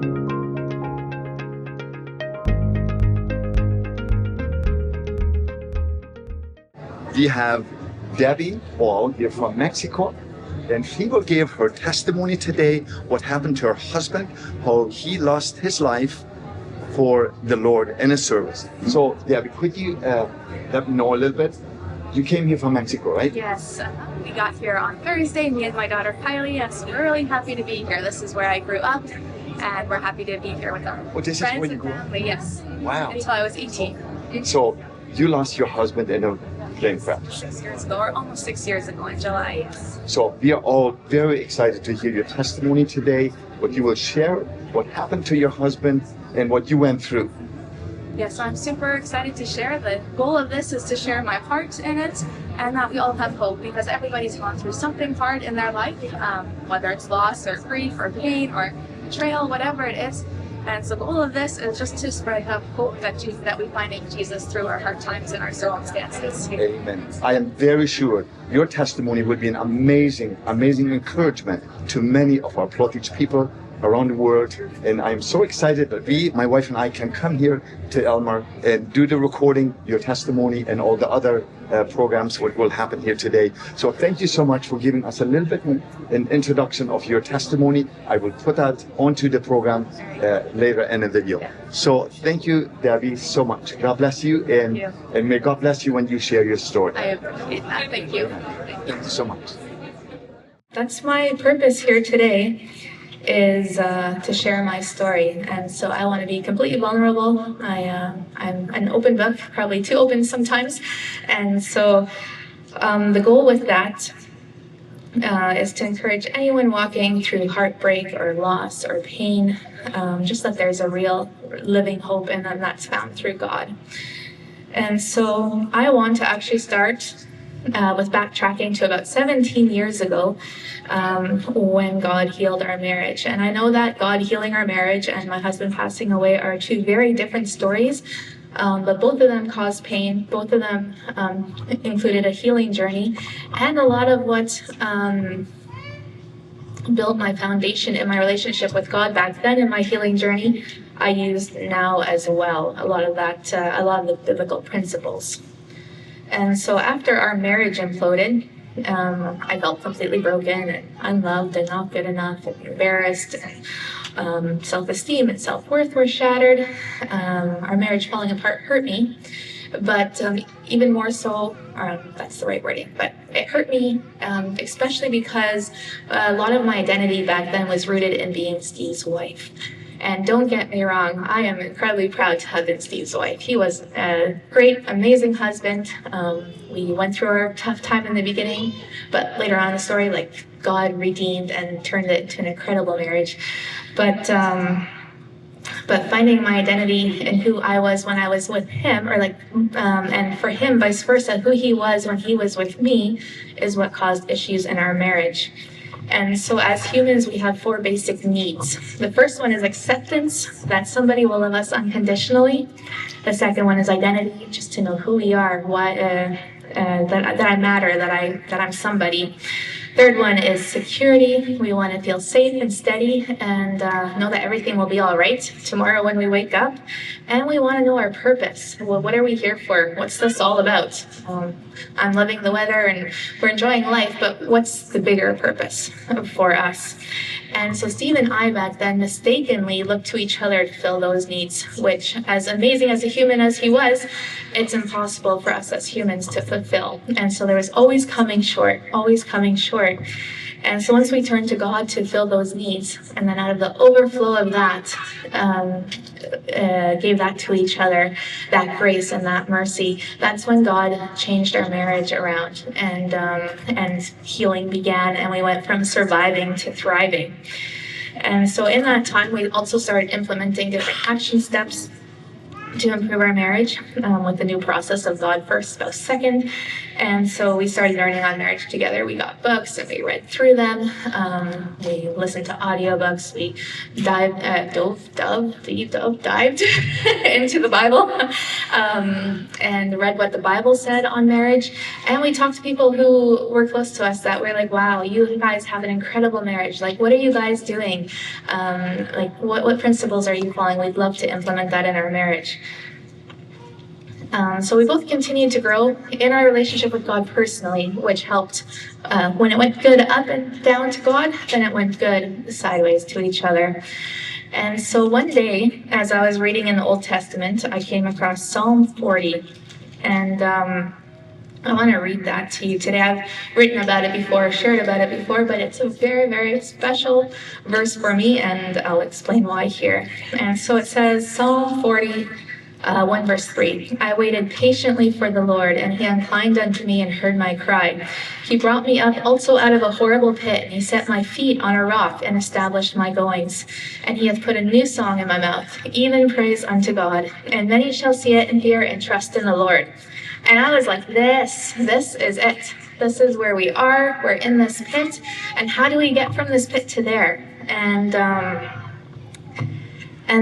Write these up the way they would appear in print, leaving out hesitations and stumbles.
We have Debbie Hall here from Mexico, and she will give her testimony today, what happened to her husband, how he lost his life for the Lord in a service. So Debbie, could you let me know a little bit? You came here from Mexico, right? Yes, we got here on Thursday, me and my daughter Kylie, and so we're really happy to be here. This is where I grew up, and we're happy to be here with our This friends is where you and grew up? family, yes. Wow. Until I was 18. So you lost your husband in a plane crash. 6 years ago, or almost 6 years ago in July, yes. So we are all very excited to hear your testimony today, what you will share, what happened to your husband, and what you went through. Yes, I'm super excited to share. The goal of this is to share my heart in it, and that we all have hope, because everybody's gone through something hard in their life, whether it's loss or grief or pain or betrayal, whatever it is. And so the goal of this is just to spread hope that we find in Jesus through our hard times and our circumstances. Amen. I am very sure your testimony will be an amazing encouragement to many of our Plottage people around the world. And I'm so excited that my wife and I, can come here to Elmar and do the recording, your testimony, and all the other programs what will happen here today. So thank you so much for giving us a little bit an introduction of your testimony. I will put that onto the program later in the video. So thank you, Debbie, so much. God bless you, and may God bless you when you share your story. I appreciate that. Thank you. Thank you so much. That's my purpose here today, is to share my story. And so I want to be completely vulnerable. I'm an open book, probably too open sometimes. And so the goal with that is to encourage anyone walking through heartbreak or loss or pain, just that there's a real living hope, and that's found through God. And so I want to actually start with backtracking to about 17 years ago, when God healed our marriage. And I know that God healing our marriage and my husband passing away are two very different stories, but both of them caused pain. Both of them included a healing journey, and a lot of what built my foundation in my relationship with God back then in my healing journey, I used now as well. A lot of the biblical principles. And so after our marriage imploded, I felt completely broken and unloved and not good enough and embarrassed, and self-esteem and self-worth were shattered. Our marriage falling apart hurt me, but even more so, that's the right wording, but it hurt me, especially because a lot of my identity back then was rooted in being Steve's wife. And don't get me wrong, I am incredibly proud to have been Steve's wife. He was a great, amazing husband. We went through our tough time in the beginning, but later on in the story, God redeemed and turned it into an incredible marriage. But finding my identity in who I was when I was with him, and for him, vice versa, who he was when he was with me, is what caused issues in our marriage. And so as humans, we have 4 basic needs. The first one is acceptance, that somebody will love us unconditionally. The second one is identity, just to know who we are, that I matter, that I'm somebody. Third one is security. We want to feel safe and steady and know that everything will be all right tomorrow when we wake up. And we want to know our purpose. Well, what are we here for? What's this all about? I'm loving the weather and we're enjoying life, but what's the bigger purpose for us? And so Steve and I back then mistakenly looked to each other to fill those needs, which, as amazing as a human as he was, it's impossible for us as humans to fulfill. And so there was always coming short. And so once we turned to God to fill those needs, and then out of the overflow of that, gave that to each other, that grace and that mercy, that's when God changed our marriage around, and healing began, and we went from surviving to thriving. And so in that time, we also started implementing different action steps to improve our marriage, with the new process of God first, spouse second. And so we started learning on marriage together. We got books and we read through them. We listened to audiobooks. We dived into the Bible and read what the Bible said on marriage. And we talked to people who were close to us that were like, wow, you guys have an incredible marriage. Like, what are you guys doing? Like, what principles are you following? We'd love to implement that in our marriage. So we both continued to grow in our relationship with God personally, which helped. When it went good up and down to God, then it went good sideways to each other. And so one day, as I was reading in the Old Testament, I came across Psalm 40. And I want to read that to you today. I've written about it before, shared about it before, but it's a very, very special verse for me, and I'll explain why here. And so it says, Psalm 40, 1 verse 3, I waited patiently for the Lord, and he inclined unto me and heard my cry. He brought me up also out of a horrible pit, and he set my feet on a rock and established my goings. And he hath put a new song in my mouth, even praise unto God. And many shall see it and fear and trust in the Lord. And I was like, this is it. This is where we are. We're in this pit. And how do we get from this pit to there? And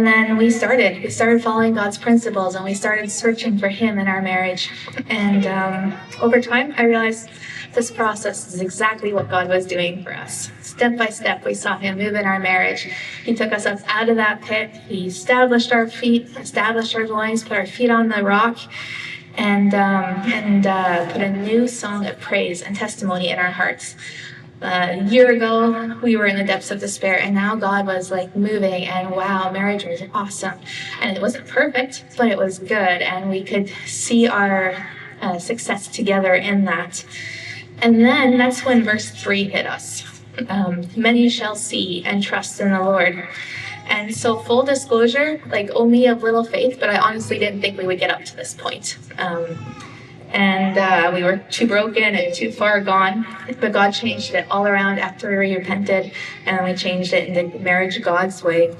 then we started following God's principles, and we started searching for him in our marriage. And over time, I realized this process is exactly what God was doing for us. Step by step, we saw him move in our marriage. He took us up out of that pit. He established our feet, established our goings, put our feet on the rock, and put a new song of praise and testimony in our hearts. A year ago, we were in the depths of despair, and now God was like moving, and wow, marriage was awesome. And it wasn't perfect, but it was good, and we could see our success together in that. And then that's when verse 3 hit us. Many shall see and trust in the Lord. And so full disclosure, like, oh me of little faith, but I honestly didn't think we would get up to this point. And we were too broken and too far gone, but God changed it all around after we repented, and we changed it into marriage God's way.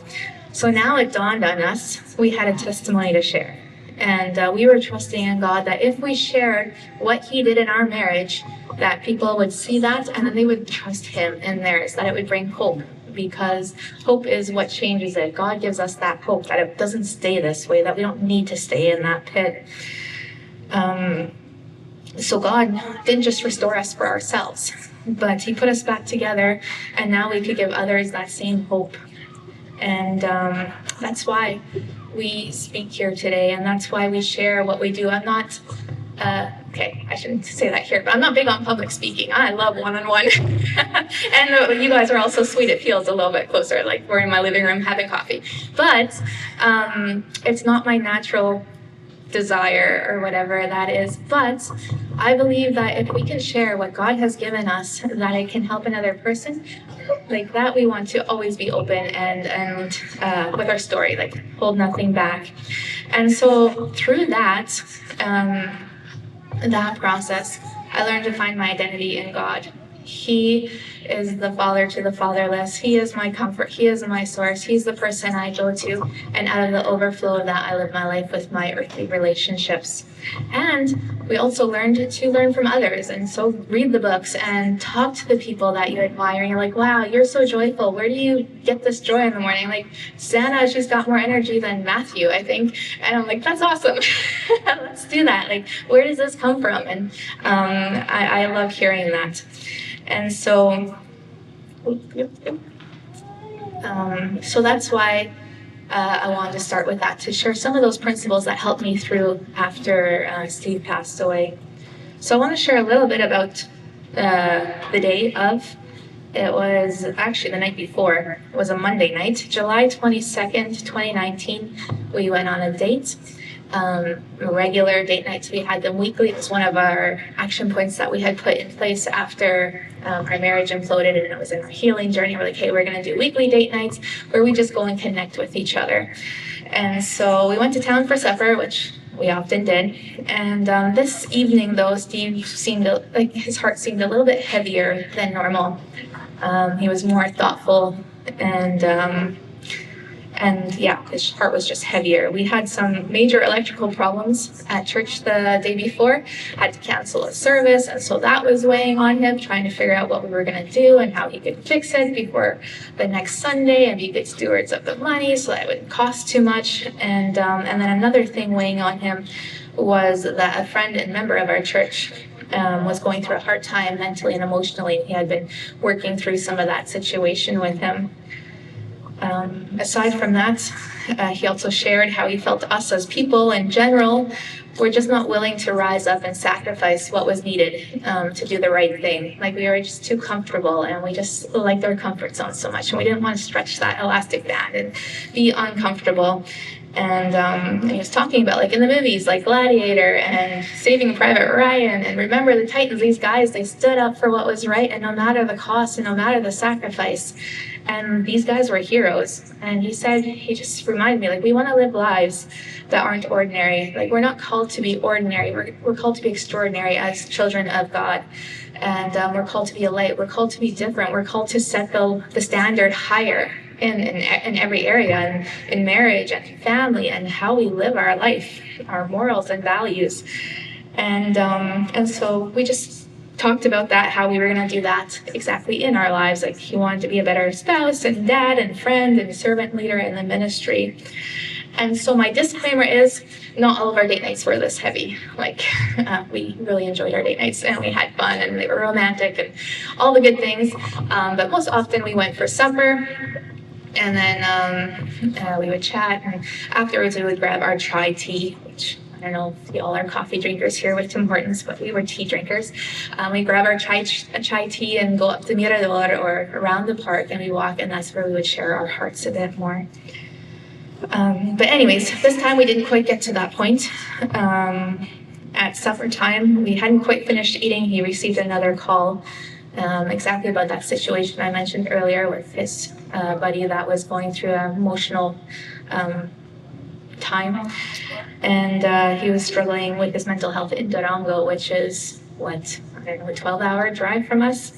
So now it dawned on us, we had a testimony to share. And we were trusting in God that if we shared what he did in our marriage, that people would see that and then they would trust him in theirs, that it would bring hope, because hope is what changes it. God gives us that hope that it doesn't stay this way, that we don't need to stay in that pit. So God didn't just restore us for ourselves, but he put us back together, and now we could give others that same hope. And that's why we speak here today, and that's why we share what we do. I'm not, I shouldn't say that here, but I'm not big on public speaking. I love one-on-one. And you guys are all so sweet, it feels a little bit closer, like we're in my living room having coffee. But it's not my natural desire or whatever that is, but I believe that if we can share what God has given us, that it can help another person, like that, we want to always be open and with our story, like hold nothing back. And so through that process, I learned to find my identity in God. He is the father to the fatherless. He is my comfort. He is my source. He's the person I go to. And out of the overflow of that, I live my life with my earthly relationships. And we also learned to learn from others. And so read the books and talk to the people that you admire. And you're like, wow, you're so joyful. Where do you get this joy in the morning? Like, Santa, she's got more energy than Matthew, I think. And I'm like, that's awesome. Let's do that. Like, where does this come from? And I love hearing that. And so that's why I wanted to start with that, to share some of those principles that helped me through after Steve passed away. So I want to share a little bit about the day of. It was actually the night before. It was a Monday night, July 22nd, 2019. We went on a date. Regular date nights, we had them weekly. It was one of our action points that we had put in place after our marriage imploded, and it was in our healing journey. We're like, hey, we're going to do weekly date nights where we just go and connect with each other. And so we went to town for supper, which we often did. And this evening, though, Steve seemed like his heart seemed a little bit heavier than normal. He was more thoughtful, and And yeah, his heart was just heavier. We had some major electrical problems at church the day before, had to cancel a service, and so that was weighing on him, trying to figure out what we were going to do and how he could fix it before the next Sunday and be good stewards of the money so that it wouldn't cost too much. And then another thing weighing on him was that a friend and member of our church was going through a hard time mentally and emotionally. He had been working through some of that situation with him. Aside from that, he also shared how he felt us as people in general were just not willing to rise up and sacrifice what was needed to do the right thing. Like we were just too comfortable, and we just liked our comfort zone so much, and we didn't want to stretch that elastic band and be uncomfortable. And he was talking about, like in the movies, like Gladiator and Saving Private Ryan and Remember the Titans, these guys, they stood up for what was right, and no matter the cost and no matter the sacrifice. And these guys were heroes. And he said, he just reminded me, like, we want to live lives that aren't ordinary. Like, we're not called to be ordinary. We're called to be extraordinary as children of God. And we're called to be a light. We're called to be different. We're called to set the standard higher in every area, and in marriage and family and how we live our life, our morals and values. And so we just talked about that, how we were going to do that exactly in our lives. Like he wanted to be a better spouse and dad and friend and servant leader in the ministry. And so my disclaimer is, not all of our date nights were this heavy. Like we really enjoyed our date nights, and we had fun, and they were romantic and all the good things. But most often we went for supper, and then we would chat, and afterwards we would grab our chai tea, which I don't know if y'all are coffee drinkers here with Tim Hortons, but we were tea drinkers. We grab our chai tea and go up the Mirador or around the park, and we walk, and that's where we would share our hearts a bit more. But anyways, this time we didn't quite get to that point. At supper time, we hadn't quite finished eating. He received another call exactly about that situation I mentioned earlier with his buddy that was going through an emotional time. And he was struggling with his mental health in Durango, which is, a 12-hour drive from us.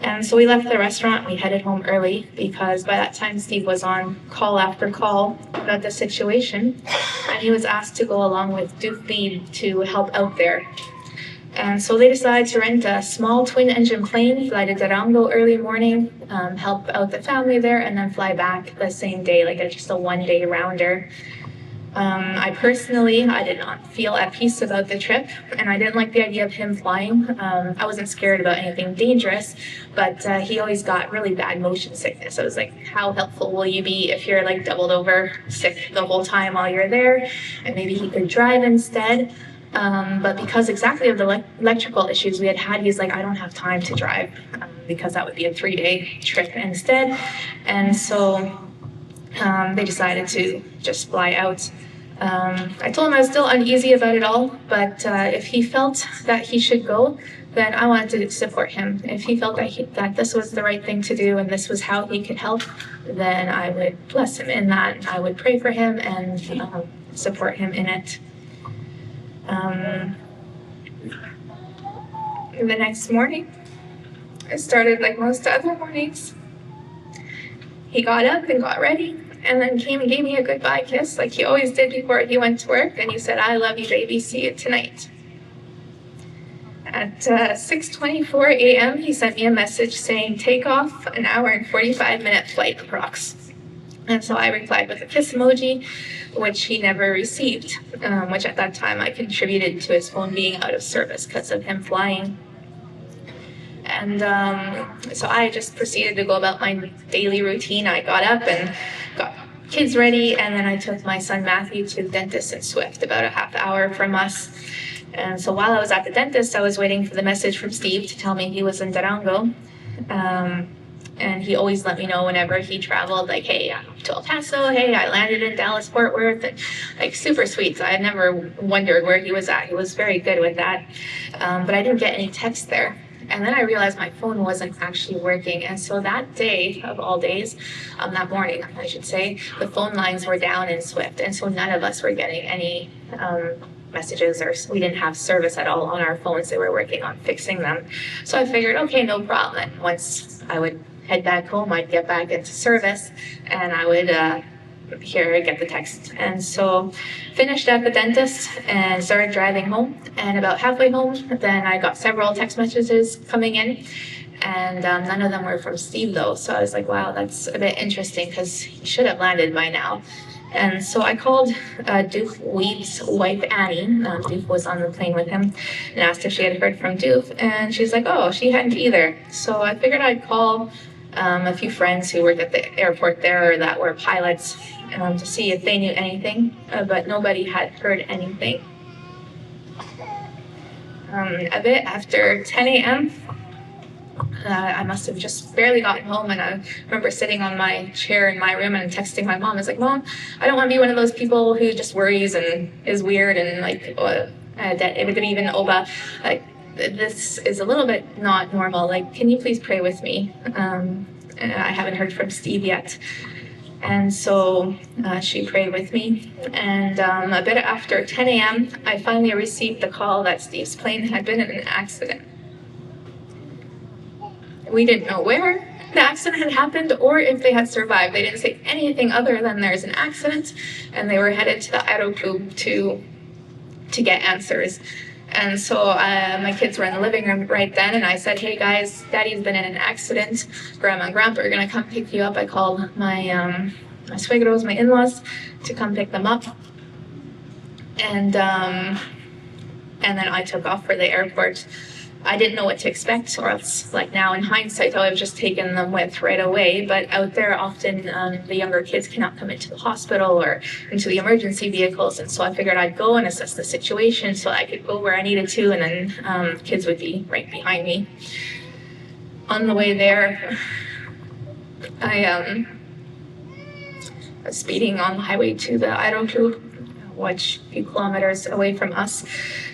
And so we left the restaurant, we headed home early because by that time Steve was on call after call about the situation, and he was asked to go along with Duke Lead to help out there. And so they decided to rent a small twin-engine plane, fly to Durango early morning, help out the family there, and then fly back the same day, like just a one-day rounder. I did not feel at peace about the trip, and I didn't like the idea of him flying. I wasn't scared about anything dangerous, but he always got really bad motion sickness. I was like, how helpful will you be if you're like doubled over sick the whole time while you're there? And maybe he could drive instead. But because exactly of the electrical issues we had, he's like, I don't have time to drive because that would be a 3-day trip instead. And so they decided to just fly out. I told him I was still uneasy about it all, but if he felt that he should go, then I wanted to support him. If he felt that this was the right thing to do and this was how he could help, then I would bless him in that. I would pray for him and support him in it. The next morning, it started like most other mornings. He got up and got ready, and then came and gave me a goodbye kiss like he always did before he went to work, and he said, I love you, baby, see you tonight. At 6:24 a.m., he sent me a message saying, take off, an hour and 45-minute flight approx. And so I replied with a kiss emoji, which he never received, which at that time I contributed to his phone being out of service because of him flying. And so I just proceeded to go about my daily routine. I got up and got kids ready, and then I took my son Matthew to the dentist in Swift, about a half hour from us. And so while I was at the dentist, I was waiting for the message from Steve to tell me he was in Durango. And he always let me know whenever he traveled, like, hey, I'm to El Paso, hey, I landed in Dallas, Fort Worth, and like super sweet. So I had never wondered where he was at. He was very good with that. But I didn't get any text there. And then I realized my phone wasn't actually working. And so that day, of all days, that morning, I should say, the phone lines were down in Swift. And so none of us were getting any messages, or we didn't have service at all on our phones. They were working on fixing them. So I figured, okay, no problem. And once I would head back home, I'd get back into service, and I would here, get the text. And so finished at the dentist and started driving home. And about halfway home, then I got several text messages coming in. And none of them were from Steve, though. So I was like, wow, that's a bit interesting because he should have landed by now. And so I called Doof Weed's wife, Annie. Doof was on the plane with him, and asked if she had heard from Doof. And she's like, oh, she hadn't either. So I figured I'd call a few friends who worked at the airport there or that were pilots to see if they knew anything. But nobody had heard anything. A bit after 10 a.m., I must have just barely gotten home, and I remember sitting on my chair in my room and texting my mom. I was like, Mom, I don't want to be one of those people who just worries and is weird and like that even Oba, like this is a little bit not normal. Like, can you please pray with me? I haven't heard from Steve yet. And so she prayed with me. And a bit after 10 a.m., I finally received the call that Steve's plane had been in an accident. We didn't know where the accident had happened or if they had survived. They didn't say anything other than there's an accident, and they were headed to the Aeroclub to get answers. And so my kids were in the living room right then, and I said, hey guys, Daddy's been in an accident. Grandma and Grandpa are gonna come pick you up. I called my suegros, my in-laws, to come pick them up. And then I took off for the airport. I didn't know what to expect, or else, like now in hindsight, I would have just taken them with right away. But out there, often the younger kids cannot come into the hospital or into the emergency vehicles. And so I figured I'd go and assess the situation so I could go where I needed to, and then kids would be right behind me. On the way there, I was speeding on the highway to the Aeroclub, which a few kilometers away from us.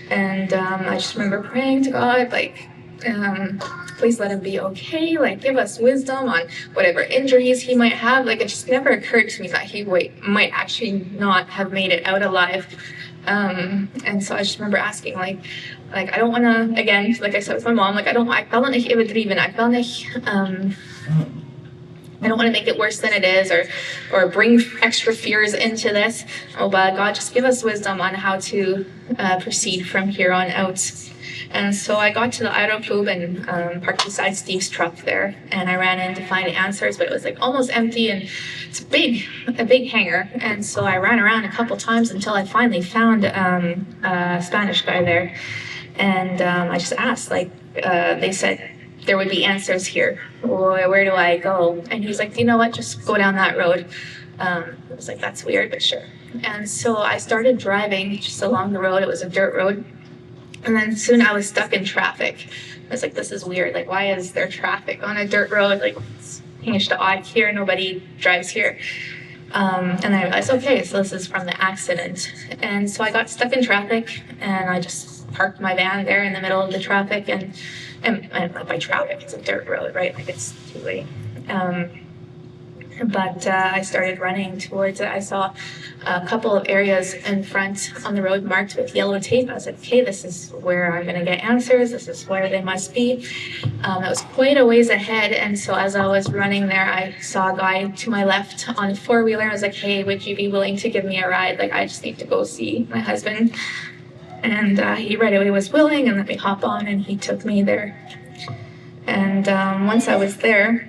And I just remember praying to God, like, please let him be okay. Like, give us wisdom on whatever injuries he might have. Like, it just never occurred to me that he might actually not have made it out alive. And so I just remember asking, like I don't want to, again, like I said with my mom, like, I don't want to make it worse than it is, or bring extra fears into this. Oh, but God, just give us wisdom on how to proceed from here on out. And so I got to the Aeroclub and parked beside Steve's truck there, and I ran in to find answers, but it was like almost empty, and it's a big hangar. And so I ran around a couple times until I finally found a Spanish guy there, and I just asked, like, they said there would be answers here. Where do I go? And he's like, you know what, just go down that road. I was like, that's weird, but sure. And so I started driving just along the road. It was a dirt road. And then soon I was stuck in traffic. I was like, this is weird. Like, why is there traffic on a dirt road? Like, it's hinged odd here. Nobody drives here. And then I realized, okay, so this is from the accident. And so I got stuck in traffic, and I just parked my van there in the middle of the traffic. And by traffic, it's a dirt road, right? Like, it's two-way. But I started running towards it. I saw a couple of areas in front on the road marked with yellow tape. I was like, okay, this is where I'm going to get answers. This is where they must be. It was quite a ways ahead. And so as I was running there, I saw a guy to my left on a four-wheeler. I was like, hey, would you be willing to give me a ride? Like, I just need to go see my husband. And he right away was willing, and let me hop on, and he took me there. And once I was there,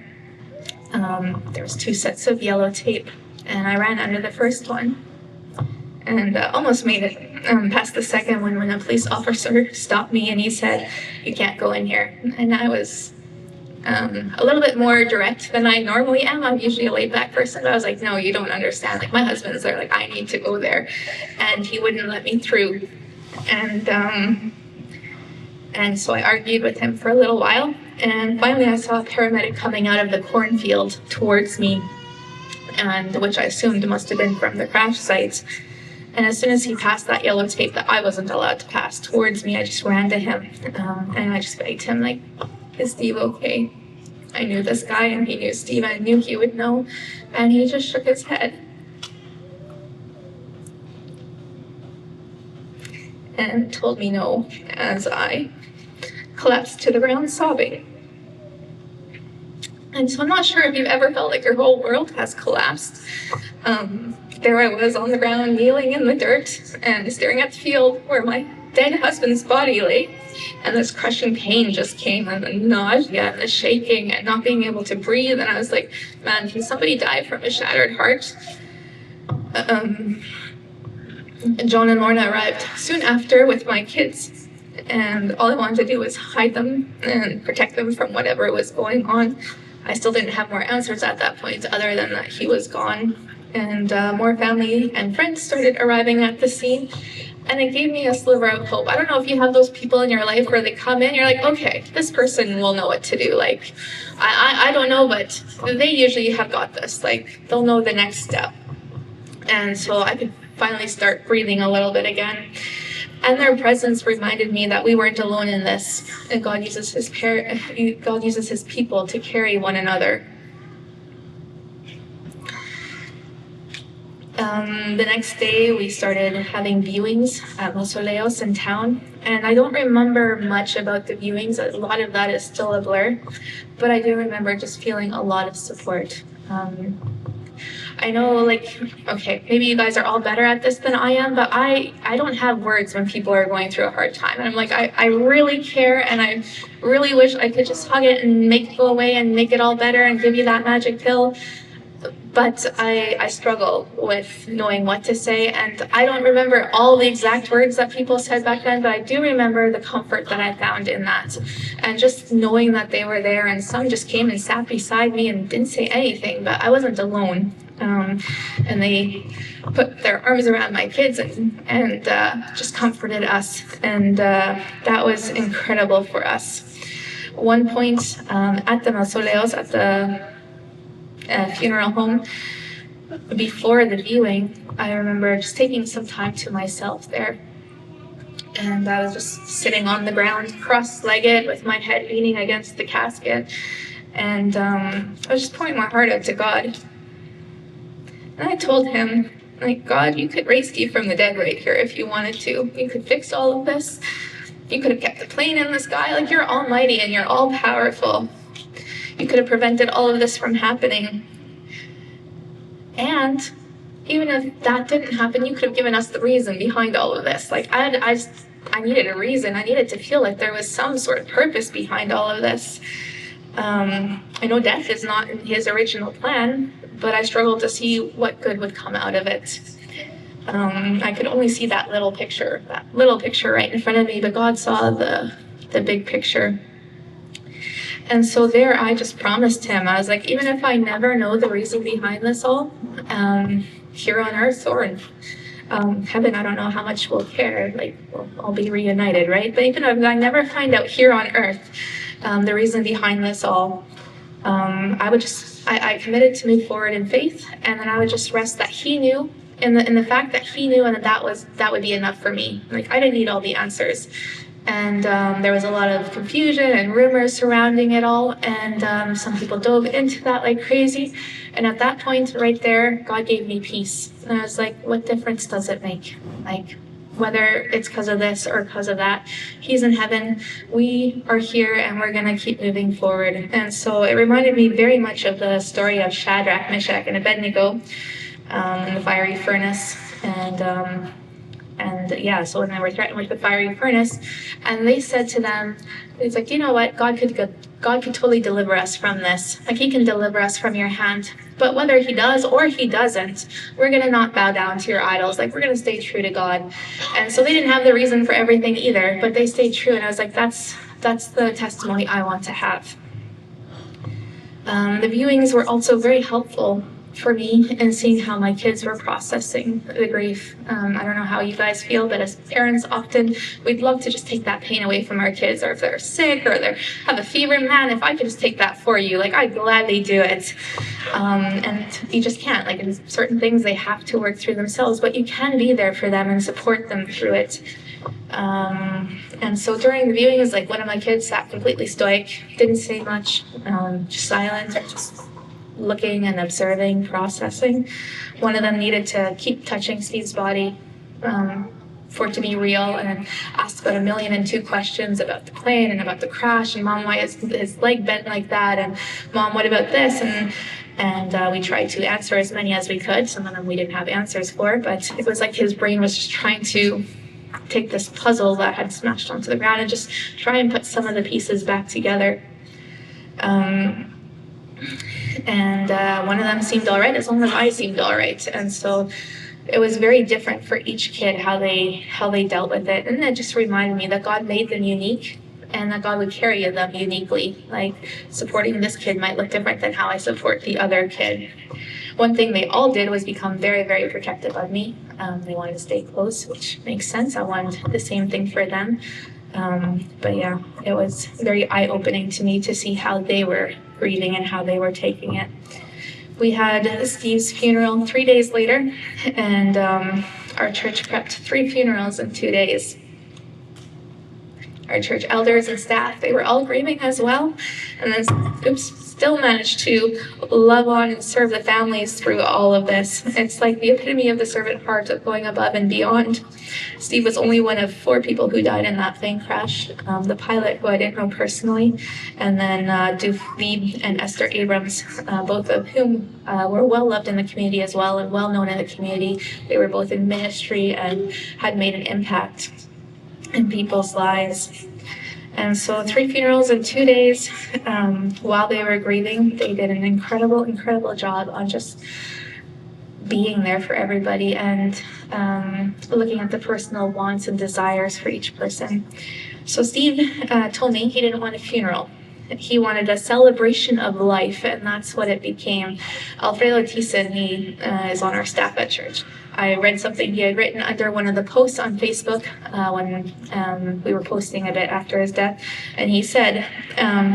there was two sets of yellow tape, and I ran under the first one and almost made it past the second one when a police officer stopped me, and he said, you can't go in here. And I was a little bit more direct than I normally am. I'm usually a laid-back person, but I was like, no, you don't understand. Like, my husband's there. Like, I need to go there. And he wouldn't let me through. And so I argued with him for a little while, and finally I saw a paramedic coming out of the cornfield towards me, and which I assumed must have been from the crash site. And as soon as he passed that yellow tape that I wasn't allowed to pass towards me, I just ran to him, and I just begged him, like, is Steve okay? I knew this guy, and he knew Steve, and I knew he would know, and he just shook his head. And told me no, as I collapsed to the ground sobbing. And so I'm not sure if you've ever felt like your whole world has collapsed. There I was on the ground, kneeling in the dirt and staring at the field where my dead husband's body lay. And this crushing pain just came, and the nausea and the shaking and not being able to breathe. And I was like, man, can somebody die from a shattered heart? John and Lorna arrived soon after with my kids. And all I wanted to do was hide them and protect them from whatever was going on. I still didn't have more answers at that point other than that he was gone. And more family and friends started arriving at the scene. And it gave me a sliver of hope. I don't know if you have those people in your life where they come in, you're like, okay, this person will know what to do. Like, I don't know, but they usually have got this. Like, they'll know the next step. And so I could finally start breathing a little bit again. And their presence reminded me that we weren't alone in this. And God uses his people to carry one another. The next day, we started having viewings at Mausoleos in town. And I don't remember much about the viewings. A lot of that is still a blur. But I do remember just feeling a lot of support. I know, like, okay, maybe you guys are all better at this than I am, but I don't have words when people are going through a hard time. And I'm like, I really care, and I really wish I could just hug it and make it go away and make it all better and give you that magic pill. But I struggle with knowing what to say, and I don't remember all the exact words that people said back then, but I do remember the comfort that I found in that. And just knowing that they were there, and some just came and sat beside me and didn't say anything, but I wasn't alone. And they put their arms around my kids and just comforted us, and that was incredible for us. One point at the Mausoleos, at the funeral home, before the viewing, I remember just taking some time to myself there. And I was just sitting on the ground, cross-legged, with my head leaning against the casket. And I was just pouring my heart out to God. And I told him, like, God, you could raise Steve from the dead right here if you wanted to. You could fix all of this. You could have kept the plane in the sky. Like, you're almighty and you're all-powerful. You could have prevented all of this from happening. And even if that didn't happen, you could have given us the reason behind all of this. Like, I needed a reason. I needed to feel like there was some sort of purpose behind all of this. I know death is not in his original plan, but I struggled to see what good would come out of it. I could only see that little picture right in front of me, but God saw the big picture. And so there I just promised him, I was like, even if I never know the reason behind this all, here on earth or in heaven, I don't know how much we'll care, like we'll all be reunited, right? But even if I never find out here on earth the reason behind this all, I committed to move forward in faith, and then I would just rest that he knew, in the fact that he knew, and that would be enough for me. Like, I didn't need all the answers. And there was a lot of confusion and rumors surrounding it all, and some people dove into that like crazy. And at that point right there, God gave me peace. And I was like, what difference does it make? Like, whether it's because of this or because of that, he's in heaven, we are here, and we're going to keep moving forward. And so it reminded me very much of the story of Shadrach, Meshach, and Abednego in the fiery furnace. And yeah, so when they were threatened with the fiery furnace, and they said to them, it's like, you know what, God could totally deliver us from this. Like, he can deliver us from your hand. But whether he does or he doesn't, we're going to not bow down to your idols. Like, we're going to stay true to God. And so they didn't have the reason for everything either, but they stayed true. And I was like, that's the testimony I want to have. The viewings were also very helpful for me in seeing how my kids were processing the grief. I don't know how you guys feel, but as parents, often we'd love to just take that pain away from our kids, or if they're sick or they have a fever, man, if I could just take that for you, like, I'd gladly do it. And you just can't. Like, in certain things they have to work through themselves, but you can be there for them and support them through it. And so during the viewings, like, one of my kids sat completely stoic, didn't say much, just silent, or just looking and observing, processing. One of them needed to keep touching Steve's body. for it to be real, and asked about 1,000,002 questions about the plane and about the crash, and Mom, why is his leg bent like that, and Mom, what about this, and we tried to answer as many as we could. Some of them we didn't have answers for, but it was like his brain was just trying to take this puzzle that had smashed onto the ground and just try and put some of the pieces back together. One of them seemed all right as long as I seemed all right. And so it was very different for each kid how they dealt with it. And it just reminded me that God made them unique and that God would carry them uniquely. Like, supporting this kid might look different than how I support the other kid. One thing they all did was become very, very protective of me. They wanted to stay close, which makes sense. I wanted the same thing for them. But yeah, it was very eye-opening to me to see how they were grieving and how they were taking it. We had Steve's funeral 3 days later, and our church prepped 3 funerals in 2 days. Our church elders and staff, they were all grieving as well, and then still managed to love on and serve the families through all of this. It's like the epitome of the servant heart of going above and beyond. Steve was only one of 4 people who died in that plane crash. The pilot, who I didn't know personally, and then Dufleeb and Esther Abrams, both of whom were well loved in the community as well and well known in the community. They were both in ministry and had made an impact in people's lives. And so 3 funerals in 2 days. While they were grieving, they did an incredible job on just being there for everybody and looking at the personal wants and desires for each person. So Steve told me he didn't want a funeral. He wanted a celebration of life, and that's what it became. Alfredo Thiessen, he is on our staff at church. I read something he had written under one of the posts on Facebook when we were posting a bit after his death, and he said,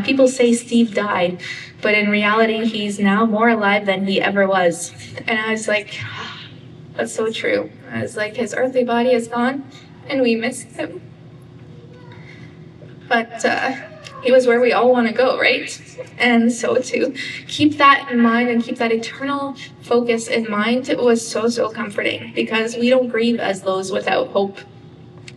people say Steve died, but in reality, he's now more alive than he ever was. And I was like, oh, that's so true. I was like, his earthly body is gone, and we miss him. But he was where we all want to go, right? And so to keep that in mind and keep that eternal focus in mind, it was so comforting, because we don't grieve as those without hope.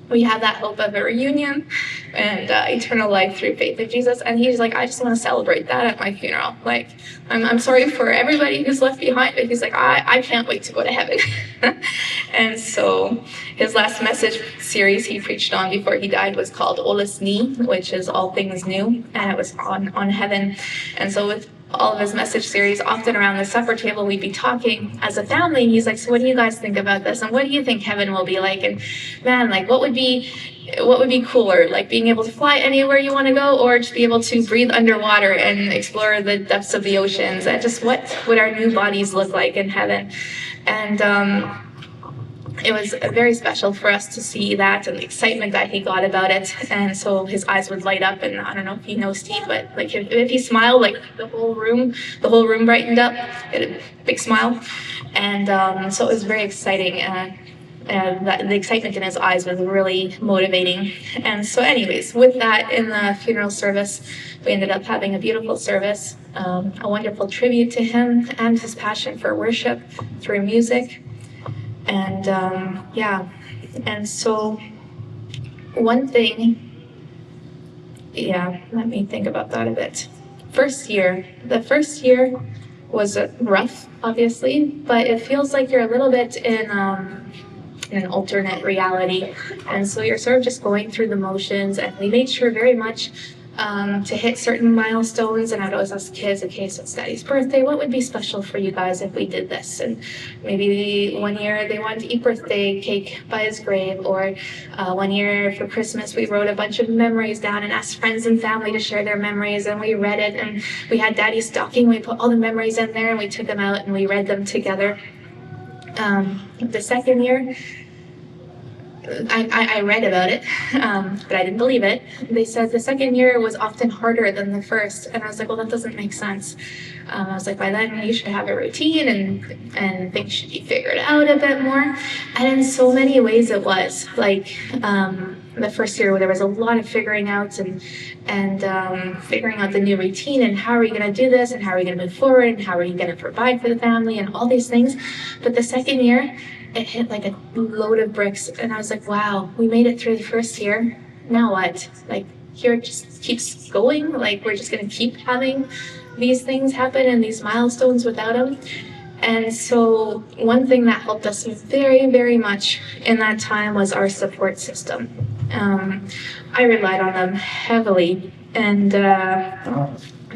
We have that hope of a reunion and eternal life through faith in Jesus. And he's like, I just want to celebrate that at my funeral. Like, I'm sorry for everybody who's left behind, but he's like, I can't wait to go to heaven. And so his last message series he preached on before he died was called Olis Ni, which is all things new, and it was on heaven. And so with all of his message series, often around the supper table, we'd be talking as a family, and he's like, so what do you guys think about this? And what do you think heaven will be like? And man, like, what would be cooler, like being able to fly anywhere you want to go, or just be able to breathe underwater and explore the depths of the oceans? And just what would our new bodies look like in heaven? And it was very special for us to see that and the excitement that he got about it. And so his eyes would light up, and I don't know if you know Steve, but like if he smiled, like the whole room brightened up. He had a big smile. And so it was very exciting. And the excitement in his eyes was really motivating. And so anyways, with that, in the funeral service, we ended up having a beautiful service, a wonderful tribute to him and his passion for worship through music. And and so one thing, let me think about that a bit. The first year was rough, obviously, but it feels like you're a little bit in an alternate reality. And so you're sort of just going through the motions, and we made sure very much to hit certain milestones. And I'd always ask kids, okay, so it's Daddy's birthday, what would be special for you guys if we did this? And maybe one year they wanted to eat birthday cake by his grave, or one year for Christmas we wrote a bunch of memories down and asked friends and family to share their memories, and we read it, and we had Daddy's stocking, we put all the memories in there and we took them out and we read them together. The second year, I read about it, but I didn't believe it. They said the second year was often harder than the first, and I was like, well, that doesn't make sense. I was like, by then you should have a routine and things should be figured out a bit more. And in so many ways it was. Like, the first year there was a lot of figuring out and figuring out the new routine and how are we going to do this and how are we going to move forward and how are we going to provide for the family and all these things. But the second year, it hit like a load of bricks, and I was like, wow, we made it through the first year. Now what? Like, here it just keeps going. Like, we're just going to keep having these things happen and these milestones without them. And so one thing that helped us very, very much in that time was our support system. I relied on them heavily, and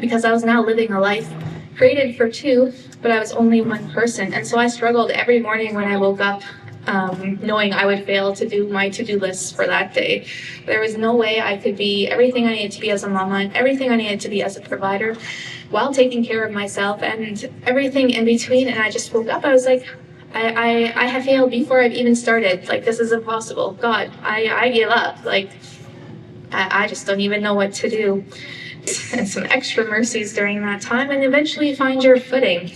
because I was now living a life created for two, but I was only one person. And so I struggled every morning when I woke up, knowing I would fail to do my to-do lists for that day. There was no way I could be everything I needed to be as a mama and everything I needed to be as a provider while taking care of myself and everything in between. And I just woke up, I was like, I have failed before I've even started. Like, this is impossible. God, I give up. Like, I just don't even know what to do. And some extra mercies during that time, and eventually find your footing.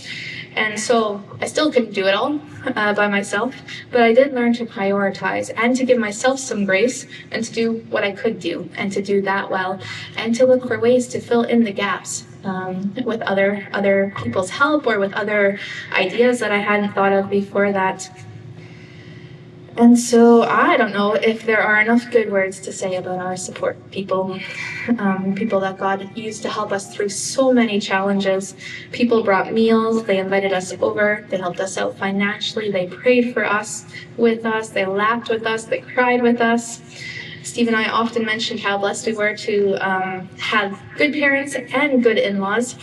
And so I still couldn't do it all by myself, but I did learn to prioritize and to give myself some grace and to do what I could do and to do that well and to look for ways to fill in the gaps with other people's help or with other ideas that I hadn't thought of before that. And so I don't know if there are enough good words to say about our support people, people that God used to help us through so many challenges. People brought meals, they invited us over, they helped us out financially, they prayed for us, with us, they laughed with us, they cried with us. Steve and I often mentioned how blessed we were to have good parents and good in-laws.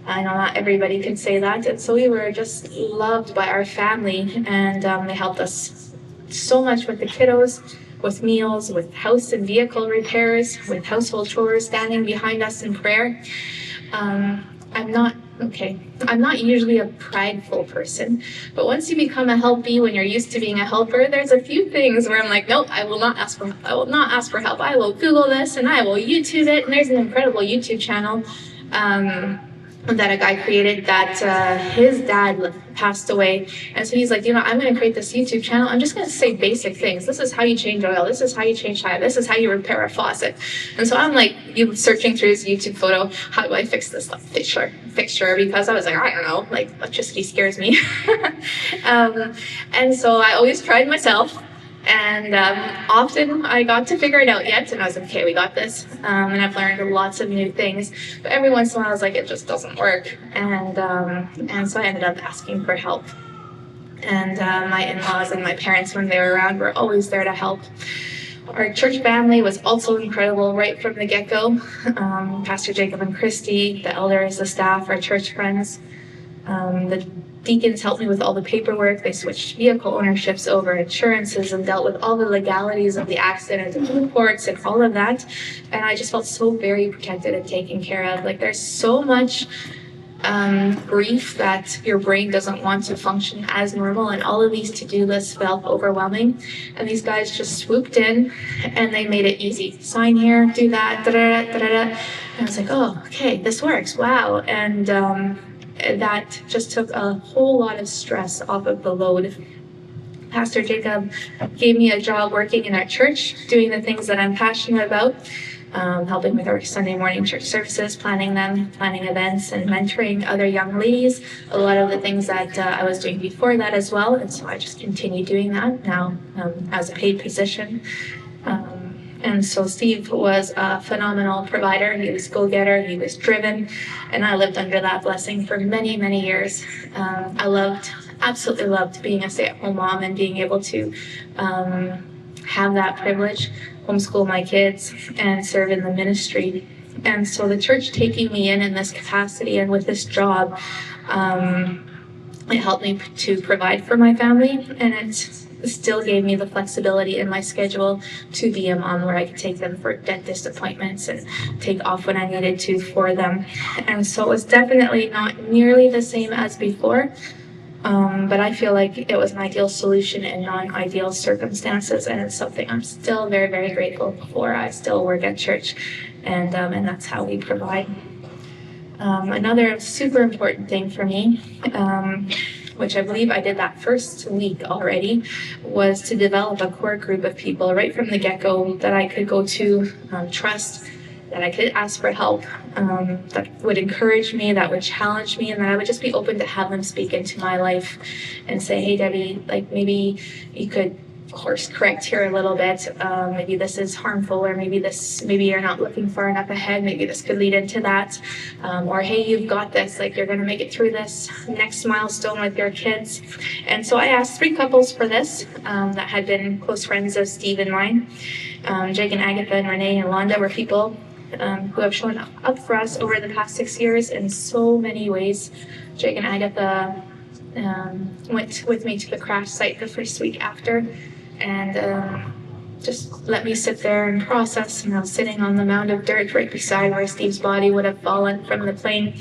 I know not everybody can say that, and so we were just loved by our family, and they helped us so much with the kiddos, with meals, with house and vehicle repairs, with household chores, standing behind us in prayer. I'm not usually a prideful person, but once you become a helpee, when you're used to being a helper, there's a few things where I'm like, nope, I will not ask for help. I will not ask for help. I will Google this and I will YouTube it. And there's an incredible YouTube channel that a guy created that his dad passed away, and so he's like, I'm going to create this YouTube channel. I'm just going to say basic things. This is how you change oil. This is how you change tire. This is how you repair a faucet. And so I'm like, searching through his YouTube photo. How do I fix this fixture? Because I was like, I don't know. Like, electricity scares me. And so I always tried myself. And often I got to figure it out yet, and I was like, okay, we got this. And I've learned lots of new things. But every once in a while, I was like, it just doesn't work. And so I ended up asking for help. And my in-laws and my parents, when they were around, were always there to help. Our church family was also incredible right from the get-go. Pastor Jacob and Christy, the elders, the staff, our church friends, the deacons helped me with all the paperwork. They switched vehicle ownerships over, insurances, and dealt with all the legalities of the accident and reports and all of that. And I just felt so very protected and taken care of. Like, there's so much grief that your brain doesn't want to function as normal, and all of these to-do lists felt overwhelming. And these guys just swooped in and they made it easy. Sign here, do that, da-da-da-da-da. And I was like, oh, okay, this works, wow. And that just took a whole lot of stress off of the load. Pastor Jacob gave me a job working in our church, doing the things that I'm passionate about, helping with our Sunday morning church services, planning events, and mentoring other young ladies, a lot of the things that I was doing before that as well. And so I just continue doing that now as a paid position. And so Steve was a phenomenal provider. He was go-getter, he was driven, and I lived under that blessing for many, many years. I absolutely loved being a stay-at-home mom and being able to have that privilege, homeschool my kids, and serve in the ministry. And so the church taking me in this capacity and with this job, it helped me to provide for my family, and it still gave me the flexibility in my schedule to be a mom where I could take them for dentist appointments and take off when I needed to for them. And so it was definitely not nearly the same as before, but I feel like it was an ideal solution in non-ideal circumstances, and it's something I'm still very, very grateful for. I still work at church, and that's how we provide. Another super important thing for me which I believe I did that first week already, was to develop a core group of people right from the get-go that I could go to, trust, that I could ask for help, that would encourage me, that would challenge me, and that I would just be open to have them speak into my life and say, hey, Debbie, like maybe you could course correct here a little bit. Maybe this is harmful, or maybe you're not looking far enough ahead. Maybe this could lead into that. Or hey, you've got this, like you're going to make it through this next milestone with your kids. And so I asked 3 couples for this that had been close friends of Steve and mine. Jake and Agatha and Renee and Londa were people who have shown up for us over the past 6 years in so many ways. Jake and Agatha went with me to the crash site the first week after, and just let me sit there and process. And I was sitting on the mound of dirt right beside where Steve's body would have fallen from the plane.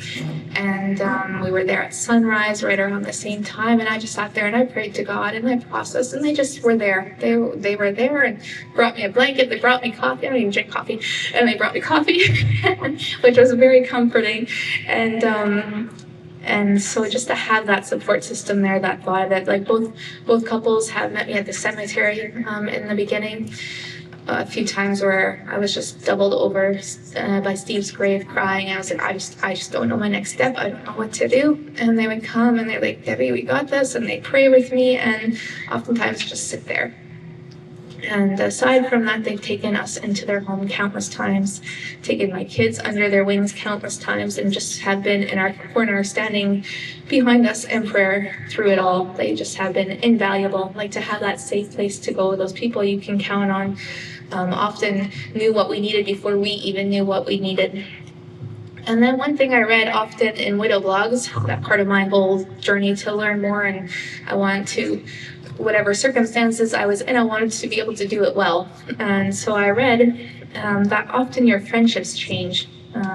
And we were there at sunrise right around the same time. And I just sat there and I prayed to God and I processed. And they just were there. They were there and brought me a blanket. They brought me coffee. I don't even drink coffee. And they brought me coffee, which was very comforting. And so just to have that support system there, that thought of it, like both couples have met me at the cemetery in the beginning. A few times where I was just doubled over by Steve's grave crying. I was like, I just don't know my next step. I don't know what to do. And they would come and they're like, Debbie, we got this. And they pray with me and oftentimes just sit there. And aside from that, they've taken us into their home countless times, taken my kids under their wings countless times, and just have been in our corner, standing behind us in prayer through it all. They just have been invaluable. Like to have that safe place to go, those people you can count on, often knew what we needed before we even knew what we needed. And then one thing I read often in widow blogs, that part of my whole journey to learn more, and I wanted to, whatever circumstances I was in, I wanted to be able to do it well. And so I read that often your friendships change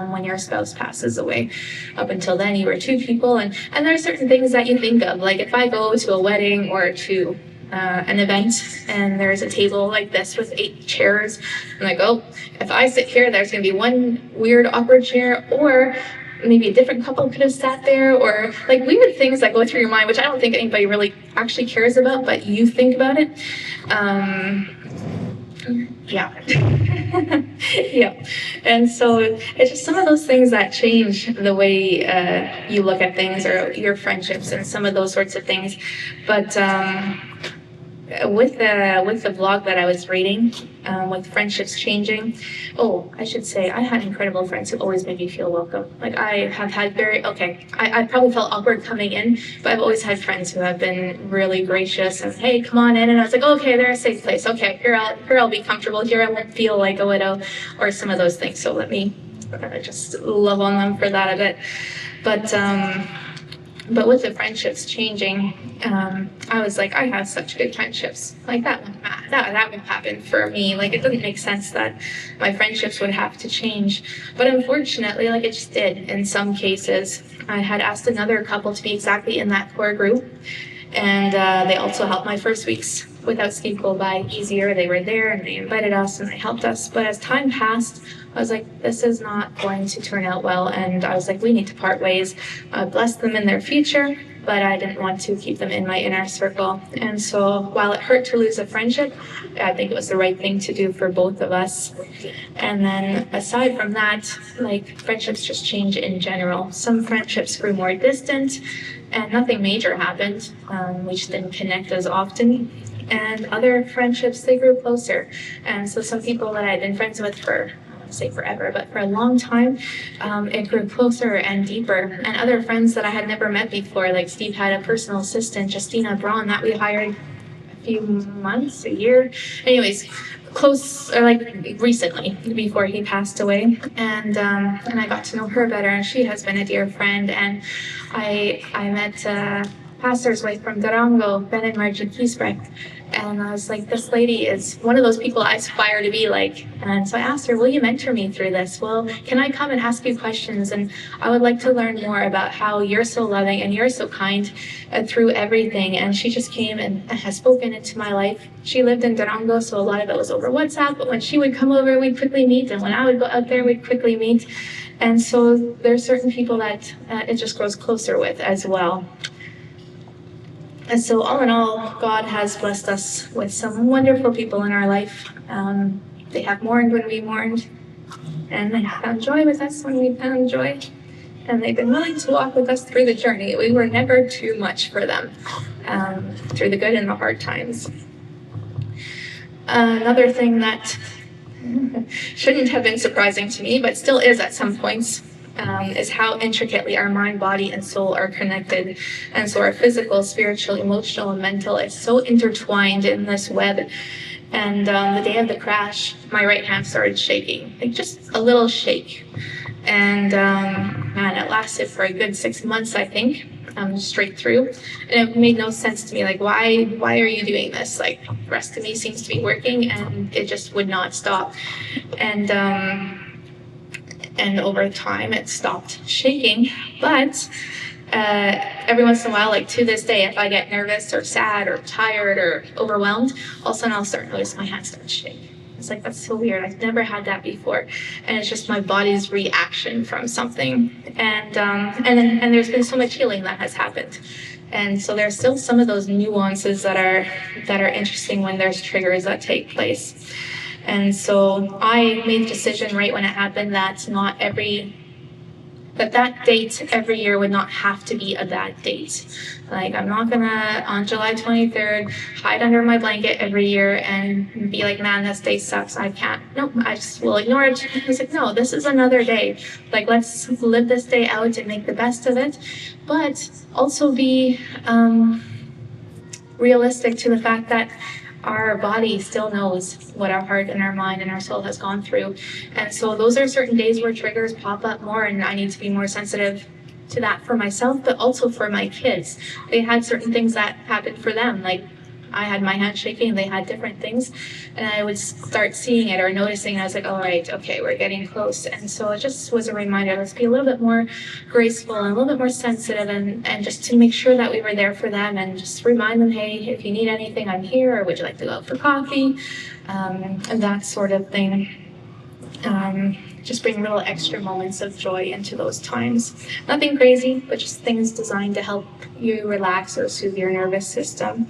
when your spouse passes away. Up until then, you were 2 people, and there are certain things that you think of. Like if I go to a wedding or to an event and there's a table like this with 8 chairs, I'm like, oh, if I sit here, there's going to be one weird, awkward chair, or maybe a different couple could have sat there, or like weird things that go through your mind, which I don't think anybody really actually cares about, but you think about it. Yeah. Yeah. And so it's just some of those things that change the way you look at things, or your friendships and some of those sorts of things. But with the blog that I was reading, with friendships changing, I should say I had incredible friends who always made me feel welcome. Like I have had I probably felt awkward coming in, but I've always had friends who have been really gracious and, hey, come on in. And I was like, okay, they're a safe place. Okay, here I'll be comfortable. Here I won't feel like a widow, or some of those things. So let me just love on them for that a bit. But with the friendships changing, I was like, I have such good friendships. Like that won't happen for me. Like it doesn't make sense that my friendships would have to change. But unfortunately, like it just did in some cases. I had asked another couple to be exactly in that core group. And they also helped my first weeks without Steve go by easier. They were there and they invited us and they helped us. But as time passed, I was like, this is not going to turn out well. And I was like, we need to part ways. Bless them in their future, but I didn't want to keep them in my inner circle. And so while it hurt to lose a friendship, I think it was the right thing to do for both of us. And then aside from that, like friendships just change in general. Some friendships grew more distant and nothing major happened. We just didn't connect as often. And other friendships, they grew closer. And so some people that I'd been friends with for, I don't want to say forever, but for a long time, it grew closer and deeper. And other friends that I had never met before, like Steve had a personal assistant, Justina Braun, that we hired a few months, a year. Anyways, close, or like recently, before he passed away. And I got to know her better, and she has been a dear friend. And I met pastor's wife from Durango, Ben and Margie Kiesbrecht. And I was like, this lady is one of those people I aspire to be like. And so I asked her, will you mentor me through this? Well, can I come and ask you questions? And I would like to learn more about how you're so loving and you're so kind through everything. And she just came and has spoken into my life. She lived in Durango, so a lot of it was over WhatsApp. But when she would come over, we'd quickly meet. And when I would go out there, we'd quickly meet. And so there's certain people that it just grows closer with as well. And so all in all, God has blessed us with some wonderful people in our life. They have mourned when we mourned, and they found joy with us when we found joy. And they've been willing to walk with us through the journey. We were never too much for them, through the good and the hard times. Another thing that shouldn't have been surprising to me, but still is at some points, is how intricately our mind, body, and soul are connected. And so our physical, spiritual, emotional, and mental is so intertwined in this web. And the day of the crash, my right hand started shaking, like just a little shake. And man, it lasted for a good 6 months, I think, straight through. And it made no sense to me, like, why are you doing this? Like, the rest of me seems to be working, and it just would not stop. And over time, it stopped shaking. But every once in a while, like to this day, if I get nervous or sad or tired or overwhelmed, all of a sudden I'll start to notice my hands start to shake. It's like, that's so weird. I've never had that before. And it's just my body's reaction from something. And there's been so much healing that has happened. And so there's still some of those nuances that are interesting when there's triggers that take place. And so I made the decision right when it happened that that date every year would not have to be a bad date. Like, I'm not gonna, on July 23rd, hide under my blanket every year and be like, man, this day sucks, I can't. Nope, I just will ignore it. I was like, no, this is another day. Like, let's live this day out and make the best of it. But also be realistic to the fact that our body still knows what our heart and our mind and our soul has gone through. And so those are certain days where triggers pop up more, and I need to be more sensitive to that for myself, but also for my kids. They had certain things that happened for them, like I had my hand shaking, they had different things, and I would start seeing it or noticing, and I was like, all right, okay, we're getting close. And so it just was a reminder, let's be a little bit more graceful and a little bit more sensitive, and just to make sure that we were there for them, and just remind them, hey, if you need anything, I'm here, or would you like to go out for coffee, and that sort of thing. Just bring little extra moments of joy into those times. Nothing crazy, but just things designed to help you relax or soothe your nervous system.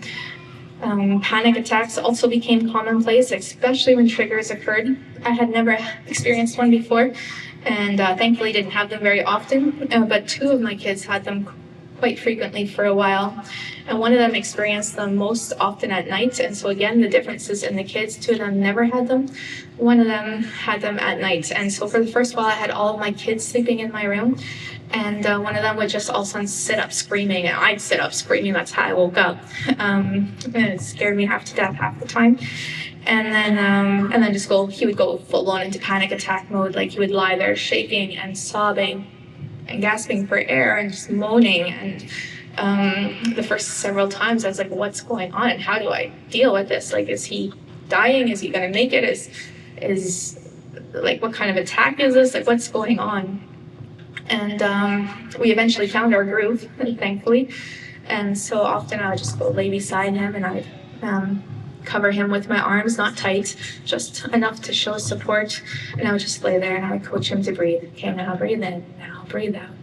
Panic attacks also became commonplace, especially when triggers occurred. I had never experienced one before, and thankfully didn't have them very often, but 2 of my kids had them quite frequently for a while, and one of them experienced them most often at night. And so again, the differences in the kids, 2 of them never had them, one of them had them at night. And so for the first while, I had all of my kids sleeping in my room, and one of them would just all of a sudden sit up screaming, and I'd sit up screaming. That's how I woke up. And it scared me half to death half the time. And then just he would go full on into panic attack mode. Like, he would lie there shaking and sobbing and gasping for air and just moaning. And the first several times I was like, what's going on? And how do I deal with this? Like, is he dying? Is he going to make it? Is like, what kind of attack is this? Like, what's going on? And we eventually found our groove, thankfully. And so often I would just go lay beside him, and I would cover him with my arms, not tight, just enough to show support. And I would just lay there, and I would coach him to breathe. Okay, now breathe in, now breathe out.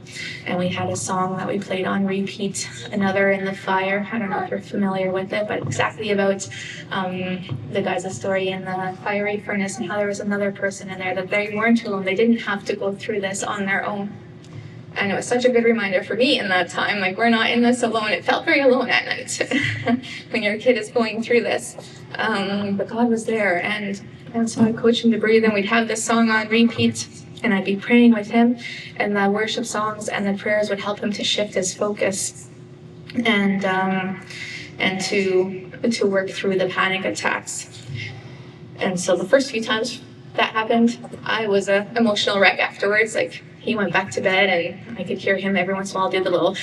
And we had a song that we played on repeat, Another in the Fire. I don't know if you're familiar with it, but exactly about the guy's story in the fiery furnace, and how there was another person in there, that they weren't alone. They didn't have to go through this on their own. And it was such a good reminder for me in that time, like, we're not in this alone. It felt very alone at night when your kid is going through this. But God was there, and so I'd coach him to breathe, and we'd have this song on repeat, and I'd be praying with him, and the worship songs and the prayers would help him to shift his focus and to work through the panic attacks. And so the first few times that happened, I was an emotional wreck afterwards. Like, he went back to bed, and I could hear him every once in a while do the little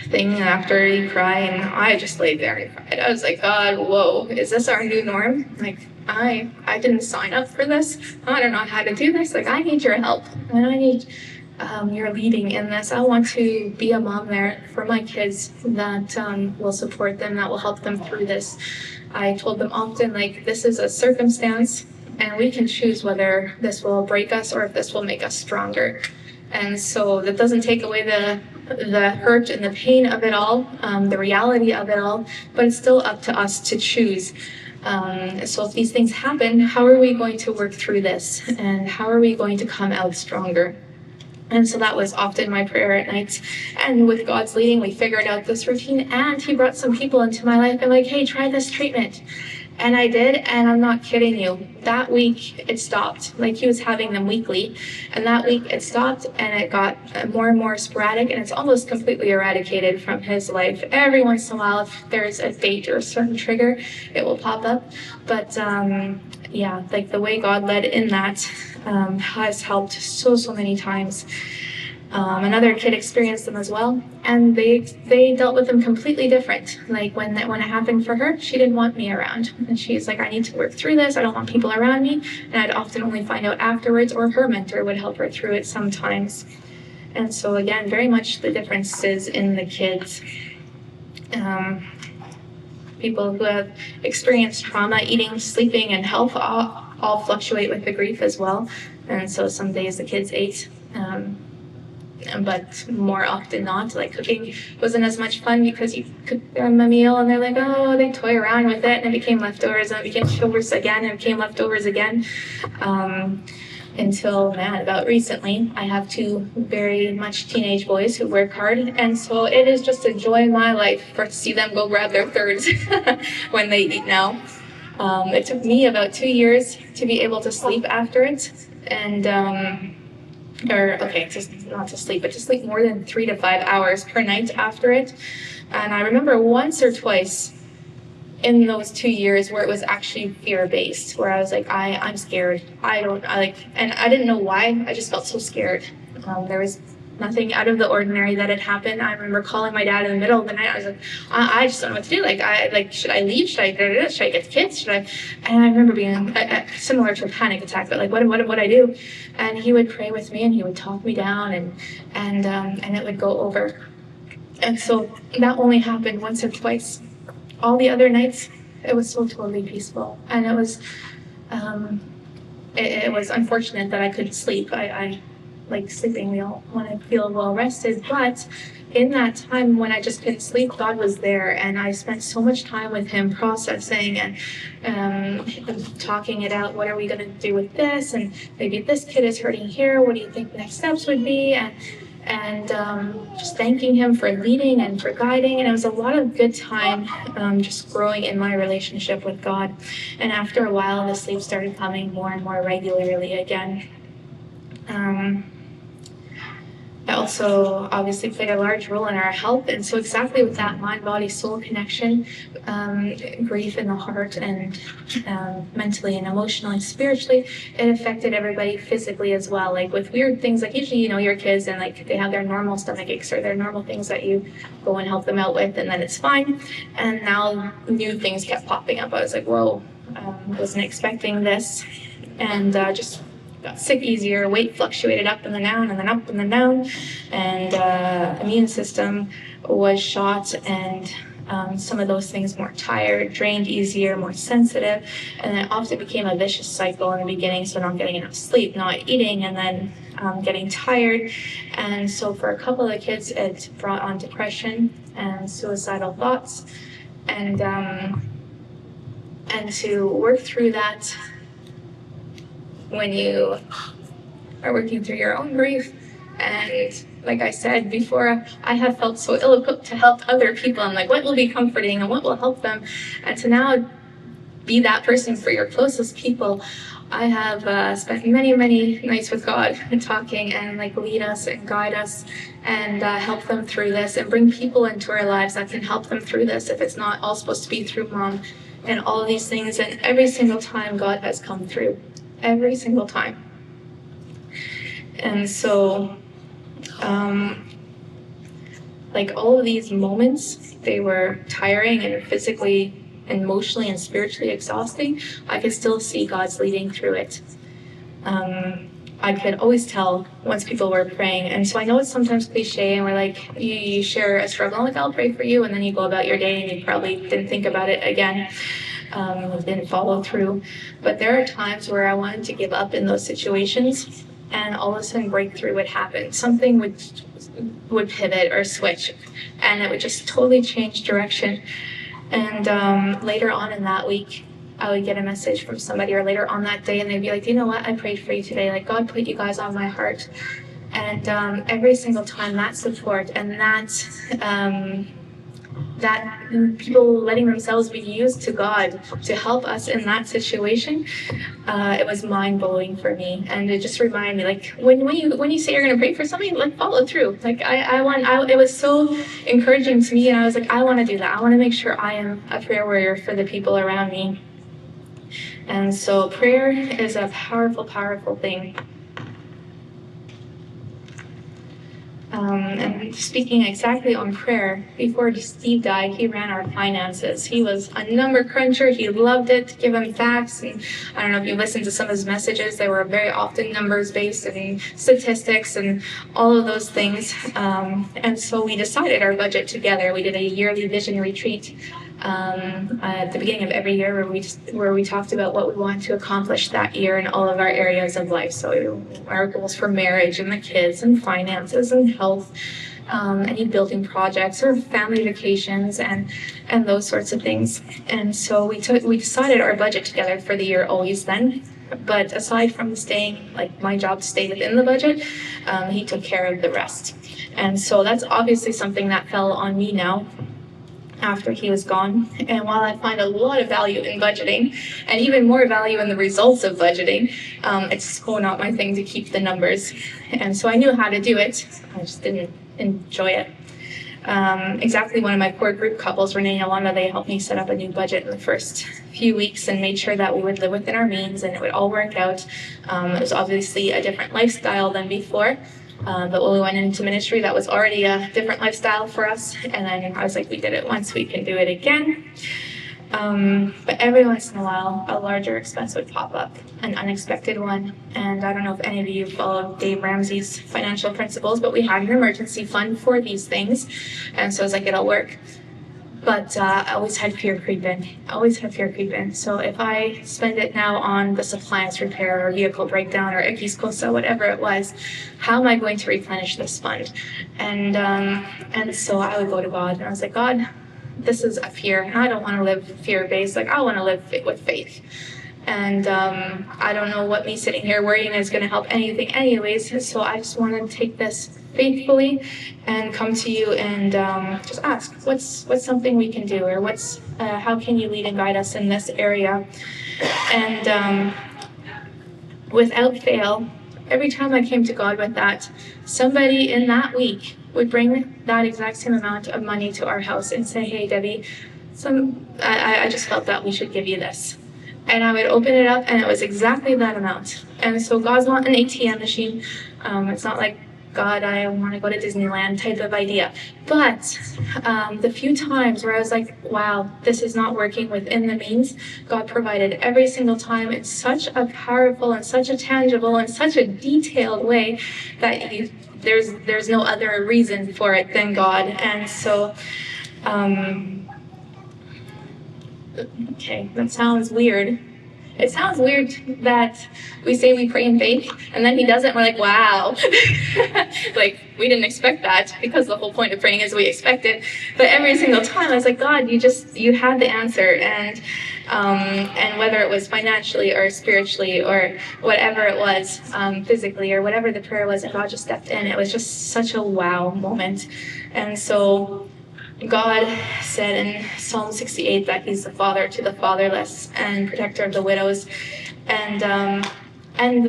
thing after he'd cry, and I just laid there and cried. I was like, God, whoa, is this our new norm? Like, I didn't sign up for this. I don't know how to do this. Like, I need your help, and I need your leading in this. I want to be a mom there for my kids that will support them, that will help them through this. I told them often, like, this is a circumstance, and we can choose whether this will break us or if this will make us stronger. And so that doesn't take away the hurt and the pain of it all, the reality of it all, but it's still up to us to choose. So if these things happen, how are we going to work through this? And how are we going to come out stronger? And so that was often my prayer at night. And with God's leading, we figured out this routine, and he brought some people into my life and like, hey, try this treatment. And I did, and I'm not kidding you. That week, it stopped. Like, he was having them weekly, and that week it stopped, and it got more and more sporadic, and it's almost completely eradicated from his life. Every once in a while, if there's a date or a certain trigger, it will pop up. But yeah, like the way God led in that has helped so many times. Another kid experienced them as well, and they dealt with them completely different. Like when it happened for her, she didn't want me around, and she's like, I need to work through this. I don't want people around me. And I'd often only find out afterwards, or her mentor would help her through it sometimes. And so again, very much the differences in the kids. People who have experienced trauma, eating, sleeping, and health all fluctuate with the grief as well. And so some days the kids ate, but more often not, like cooking wasn't as much fun because you cook them a meal and they're like, oh, they toy around with it, and it became leftovers, and it became leftovers again, and it became leftovers again. Until, about recently, I have two very much teenage boys who work hard, and so it is just a joy in my life to see them go grab their thirds when they eat now. It took me about 2 years to be able to sleep after it, and just not to sleep, but to sleep more than 3 to 5 hours per night after it. And I remember once or twice in those 2 years where it was actually fear-based, where I was like, I'm scared. And I didn't know why. I just felt so scared. There was nothing out of the ordinary that had happened. I remember calling my dad in the middle of the night. I was like, I just don't know what to do. Should I leave? Should I get the kids? And I remember being similar to a panic attack, but like, what I do? And he would pray with me, and he would talk me down, and it would go over. And so that only happened once or twice. All the other nights, it was so totally peaceful, and it was unfortunate that I couldn't sleep. I like sleeping. We all want to feel well rested, but in that time when I just couldn't sleep, God was there, and I spent so much time with him processing and talking it out. What are we going to do with this? And maybe this kid is hurting here. What do you think the next steps would be? And just thanking him for leading and for guiding. And it was a lot of good time just growing in my relationship with God. And after a while, the sleep started coming more and more regularly again. It also obviously played a large role in our health. And so exactly with that mind, body, soul connection, grief in the heart, and mentally and emotionally and spiritually, it affected everybody physically as well. Like with weird things, like usually, your kids, and like they have their normal stomach aches or their normal things that you go and help them out with, and then it's fine. And now new things kept popping up. I was like, whoa, wasn't expecting this. And just got sick easier, weight fluctuated up and then down and then up and then down, and immune system was shot, and some of those things more tired, drained easier, more sensitive, and it often became a vicious cycle in the beginning, so not getting enough sleep, not eating, and then getting tired. And so for a couple of the kids, it brought on depression and suicidal thoughts, and to work through that, when you are working through your own grief, and like I said before, I have felt so ill-equipped to help other people. I'm like, what will be comforting and what will help them? And to now be that person for your closest people, I have spent many nights with God and talking, and like lead us and guide us and help them through this, and bring people into our lives that can help them through this if it's not all supposed to be through mom and all of these things. And every single time God has come through. Every single time. And so like all of these moments, they were tiring and physically, emotionally, and spiritually exhausting. I could still see God's leading through it. I could always tell once people were praying. And so I know it's sometimes cliche, and we're like, you share a struggle, I'm like, I'll pray for you, and then you go about your day and you probably didn't think about it again. Didn't follow through. But there are times where I wanted to give up in those situations, and all of a sudden breakthrough would happen. Something would pivot or switch, and it would just totally change direction. And later on in that week, I would get a message from somebody, or later on that day, and they'd be like, you know what, I prayed for you today. Like, God put you guys on my heart. And every single time, that support and that people letting themselves be used to God to help us in that situation, it was mind-blowing for me. And it just reminded me, like, when you say you're going to pray for something, like, follow through. Like, it was so encouraging to me, and I was like, I want to do that. I want to make sure I am a prayer warrior for the people around me. And so prayer is a powerful, powerful thing. And speaking exactly on prayer, before Steve died, he ran our finances. He was a number cruncher. He loved it, to give him facts. And I don't know if you listened to some of his messages. They were very often numbers-based and statistics and all of those things. And so we decided our budget together. We did a yearly vision retreat at the beginning of every year where we talked about what we wanted to accomplish that year in all of our areas of life. So our goals for marriage and the kids and finances and health, any building projects or family vacations and those sorts of things. And so we decided our budget together for the year always then. But aside from staying, like my job to stay within the budget, he took care of the rest. And so that's obviously something that fell on me now after he was gone. And while I find a lot of value in budgeting and even more value in the results of budgeting, it's so not my thing to keep the numbers. And so I knew how to do it. I just didn't enjoy it. Exactly one of my core group couples, Renee and Alana, they helped me set up a new budget in the first few weeks and made sure that we would live within our means and it would all work out. It was obviously a different lifestyle than before. But when we went into ministry, that was already a different lifestyle for us. And then I was like, we did it once, we can do it again. But every once in a while, a larger expense would pop up, an unexpected one. And I don't know if any of you follow Dave Ramsey's financial principles, but we had an emergency fund for these things. And so I was like, it'll work. But I always had fear creep in. So if I spend it now on this appliance repair or vehicle breakdown or Icky's Kosa, whatever it was, how am I going to replenish this fund? And so I would go to God and I was like, God, this is a fear and I don't want to live fear-based. Like I want to live with faith. And I don't know what me sitting here worrying is going to help anything anyways. So I just want to take this faithfully and come to you and just ask, what's something we can do, or how can you lead and guide us in this area? And without fail, every time I came to God with that, somebody in that week would bring that exact same amount of money to our house and say, hey, Debbie, I just felt that we should give you this. And I would open it up, and it was exactly that amount. And so God's not an ATM machine. It's not like, God, I want to go to Disneyland type of idea. But the few times where I was like, wow, this is not working within the means, God provided every single time in such a powerful and such a tangible and such a detailed way that there's no other reason for it than God. And so, okay, that sounds weird. It sounds weird that we say we pray in faith and then he does it and we're like, wow. Like, we didn't expect that, because the whole point of praying is we expect it. But every single time I was like, God, you had the answer. And whether it was financially or spiritually or whatever it was, physically or whatever the prayer was, and God just stepped in. It was just such a wow moment. And so God said in Psalm 68 that he's the father to the fatherless and protector of the widows. And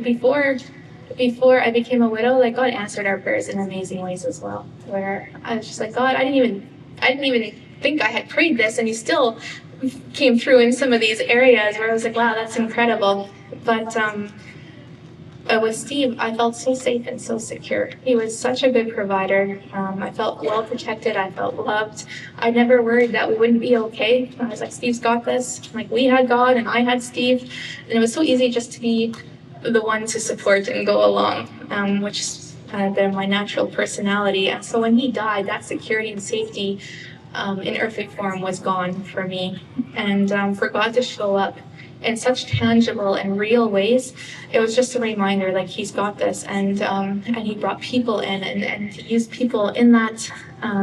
before I became a widow, like, God answered our prayers in amazing ways as well, where I was just like, God, I didn't even think I had prayed this, and you still came through in some of these areas where I was like, wow, that's incredible. But with Steve, I felt so safe and so secure. He was such a good provider. I felt well protected. I felt loved. I never worried that we wouldn't be okay. I was like, Steve's got this. Like, we had God and I had Steve. And it was so easy just to be the one to support and go along, which is been my natural personality. And so when he died, that security and safety in earthly form was gone for me. And for God to show up in such tangible and real ways, it was just a reminder, like, he's got this. And he brought people in, and he used people in that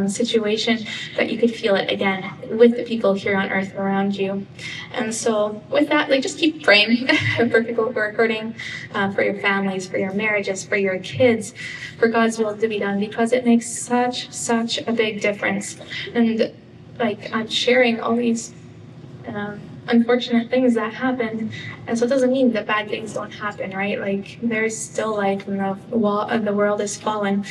situation, that you could feel it again with the people here on earth around you. And so with that, like, just keep praying for people who are hurting, for your families, for your marriages, for your kids, for God's will to be done, because it makes such a big difference. And like, I'm sharing all these unfortunate things that happen, and so it doesn't mean that bad things don't happen, right? Like, there's still life, and the world is fallen,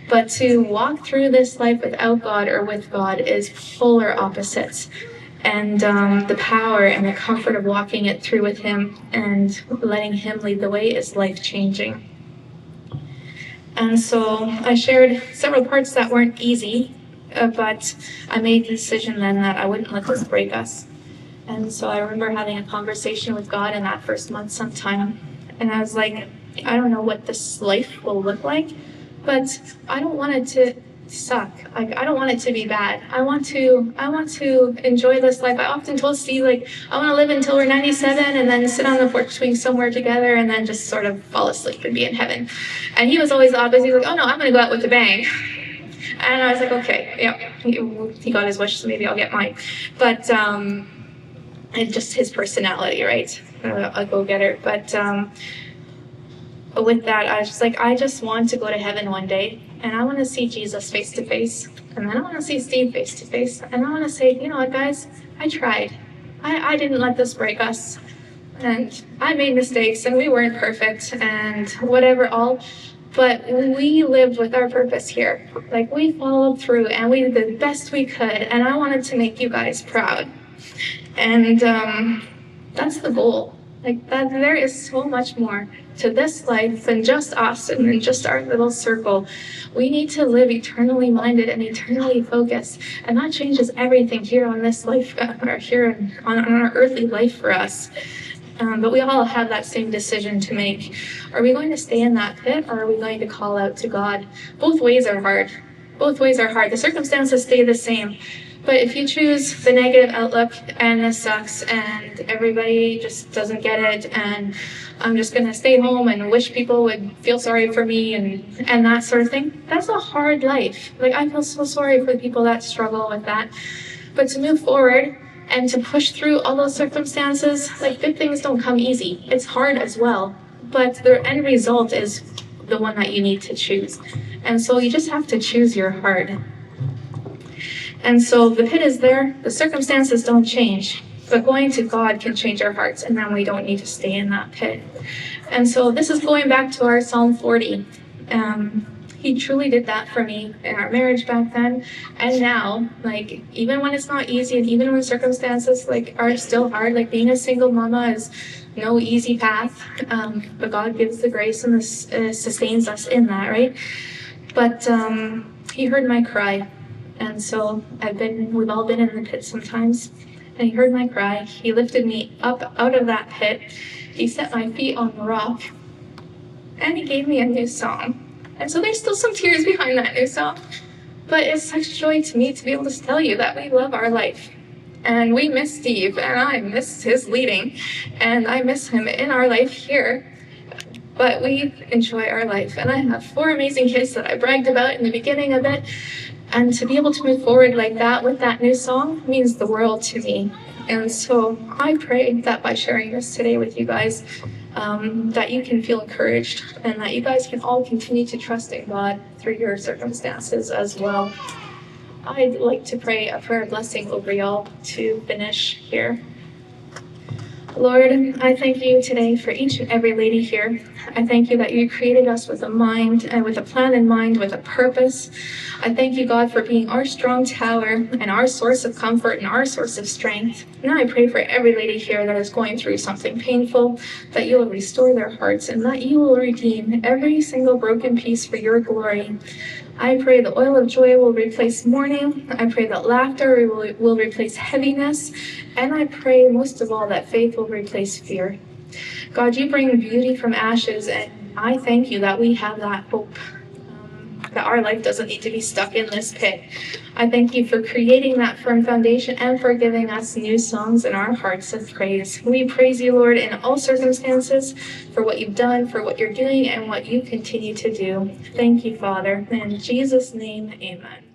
but to walk through this life without God or with God is polar opposites. And the power and the comfort of walking it through with him and letting him lead the way is life-changing. And so I shared several parts that weren't easy, but I made the decision then that I wouldn't let this break us. And so I remember having a conversation with God in that first month sometime. And I was like, I don't know what this life will look like, but I don't want it to suck. Like, I don't want it to be bad. I want to enjoy this life. I often told Steve, like, I want to live until we're 97 and then sit on the porch swing somewhere together and then just sort of fall asleep and be in heaven. And he was always the opposite. He's like, oh no, I'm going to go out with a bang. And I was like, okay, yeah, he got his wish, so maybe I'll get mine. But, and just his personality, right? A go-getter. But with that, I was just like, I just want to go to heaven one day, and I want to see Jesus face to face, and then I want to see Steve face to face, and I want to say, you know what, guys, I tried. I didn't let this break us, and I made mistakes, and we weren't perfect, and whatever all. But we lived with our purpose here. Like, we followed through, and we did the best we could, and I wanted to make you guys proud. And that's the goal. Like, that there is so much more to this life than just us and than just our little circle. We need to live eternally minded and eternally focused, and that changes everything here on this life, or here on our earthly life for us. But we all have that same decision to make. Are we going to stay in that pit, or are we going to call out to God? Both ways are hard. Both ways are hard. The circumstances stay the same. But if you choose the negative outlook, and this sucks, and everybody just doesn't get it, and I'm just going to stay home and wish people would feel sorry for me, and that sort of thing, that's a hard life. Like, I feel so sorry for the people that struggle with that. But to move forward and to push through all those circumstances, like, good things don't come easy. It's hard as well. But the end result is the one that you need to choose. And so you just have to choose your heart. And so the pit is there, the circumstances don't change, but going to God can change our hearts, and then we don't need to stay in that pit. And so this is going back to our Psalm 40. He truly did that for me in our marriage back then. And now, like, even when it's not easy, and even when circumstances, like, are still hard, like, being a single mama is no easy path, but God gives the grace and sustains us in that, right? But he heard my cry. And so we've all been in the pit sometimes, and he heard my cry. He lifted me up out of that pit. He set my feet on the rock, and he gave me a new song. And so there's still some tears behind that new song, but it's such joy to me to be able to tell you that we love our life. And we miss Steve, and I miss his leading, and I miss him in our life here. But we enjoy our life, and I have 4 amazing kids that I bragged about in the beginning of it. And to be able to move forward like that with that new song means the world to me. And so I pray that by sharing this today with you guys, that you can feel encouraged, and that you guys can all continue to trust in God through your circumstances as well. I'd like to pray a prayer of blessing over y'all to finish here. Lord, I thank you today for each and every lady here. I thank you that you created us with a mind, and with a plan in mind, with a purpose. I thank you, God, for being our strong tower and our source of comfort and our source of strength. And I pray for every lady here that is going through something painful, that you will restore their hearts, and that you will redeem every single broken piece for your glory. I pray the oil of joy will replace mourning. I pray that laughter will replace heaviness. And I pray most of all that faith will replace fear. God, you bring beauty from ashes, and I thank you that we have that hope. that our life doesn't need to be stuck in this pit. I thank you for creating that firm foundation and for giving us new songs in our hearts of praise. We praise you, Lord, in all circumstances for what you've done, for what you're doing, and what you continue to do. Thank you, Father. In Jesus' name, amen.